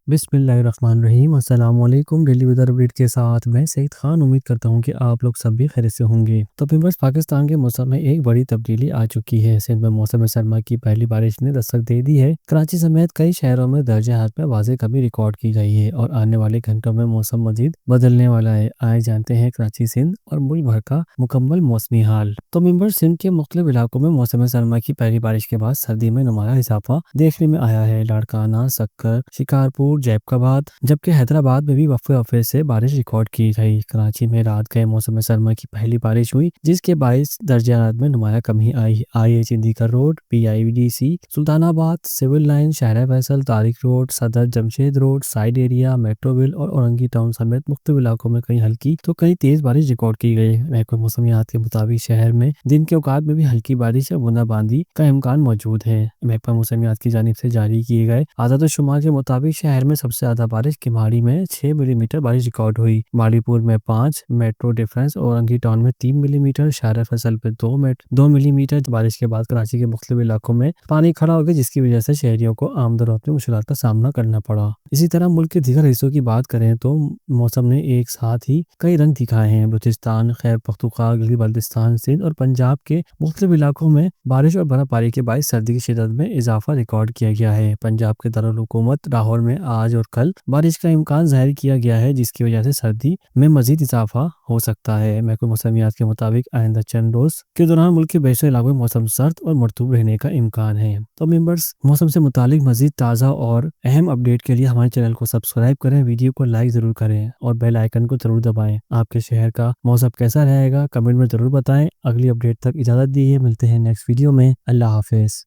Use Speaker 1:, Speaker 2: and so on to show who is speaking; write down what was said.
Speaker 1: बिस्मिल्लाहिर्रहमानिर्रहीम। अस्सलाम वालेकुम। डेली वेदर अपडेट के साथ मैं सईद खान। उम्मीद करता हूँ कि आप लोग सब भी खैरियत से होंगे। तो व्यूअर्स, पाकिस्तान के मौसम में एक बड़ी तब्दीली आ चुकी है। सिंध में मौसम सरमा की पहली बारिश ने दस्तक दे दी है। कराची समेत कई शहरों में दर्जे हाथ में वाज़ेह कमी रिकॉर्ड की गई है और आने वाले घंटों में मौसम मजीद बदलने वाला है। आए जानते हैं कराची, सिंध और मुल्क भर का मुकम्मल मौसमी हाल। तो व्यूअर्स, सिंध के मुख्तलिफ इलाकों में मौसम सरमा की पहली बारिश के बाद सर्दी में नुमाया इजाफा देखने में आया है। लाड़काना, सक्कर, शिकारपुर, जैकबाबाद, जबकि हैदराबाद में भी वक्फे वक्फे से बारिश रिकॉर्ड की गई। कराची में रात गए मौसम सरमा की पहली बारिश हुई, जिसके बायस दर्जात में नुमाया कमी आई। IH road, PIDC, Sultanabad, civil line, शहर Faisal, Tariq road, Saddar, Jamshed road, side area, Metroville और औरंगी टाउन समेत मुख्तलिफ इलाकों में कहीं हल्की तो कहीं तेज बारिश रिकॉर्ड की गई। महकमा मौसमियात के मुताबिक शहर में दिन के औकात में भी हल्की बारिश या बूंदाबांदी का इम्कान मौजूद है। महकमा मौसमियात की जानिब से जारी किए गए आदाद शुमार के मुताबिक शहर में सबसे ज्यादा बारिश किमाड़ी में 6 मिलीमीटर बारिश रिकॉर्ड हुई, मालीपुर में 5, मेट्रो डिफरेंस और औरंगी टाउन में 3 मिलीमीटर, शहर फैसल पे 2 मिलीमीटर। बारिश के बाद कराची के मुख्तलिफ इलाकों में पानी खड़ा हो गया, जिसकी वजह से शहरियों को आमदोरफ्त में मुश्किलात का सामना करना पड़ा। इसी तरह मुल्क के दीगर हिस्सों की बात करें तो मौसम ने एक साथ ही कई रंग दिखाए हैं। बलूचिस्तान, खैबर पख्तूनख्वा, गिलगित बल्तिस्तान, सिंध और पंजाब के मुख्तलिफ इलाकों में बारिश और बर्फबारी के बायस सर्दी की शिदत में इजाफा रिकॉर्ड किया गया है। पंजाब के दारुल हुकूमत लाहौर में आज और कल बारिश का इम्कान जाहिर किया गया है, जिसकी वजह से सर्दी में मजीद इजाफा हो सकता है। महकमा मौसमियात के मुताबिक आइंदा चंद रोज के दौरान मुल्क के बेशतर इलाकों में मौसम सर्द और मरतूब रहने का इम्कान है। तो मेंबर्स, मौसम से मुतालिक मजीद ताज़ा और अहम अपडेट के लिए हमारे चैनल को सब्सक्राइब करें, वीडियो को लाइक ज़रूर करें और बेल आइकन को ज़रूर दबाएं। आपके शहर का मौसम कैसा रहेगा कमेंट में ज़रूर बताएं। अगली अपडेट तक इजाज़त दीजिए, मिलते हैं नेक्स्ट वीडियो में। अल्लाह हाफिज़।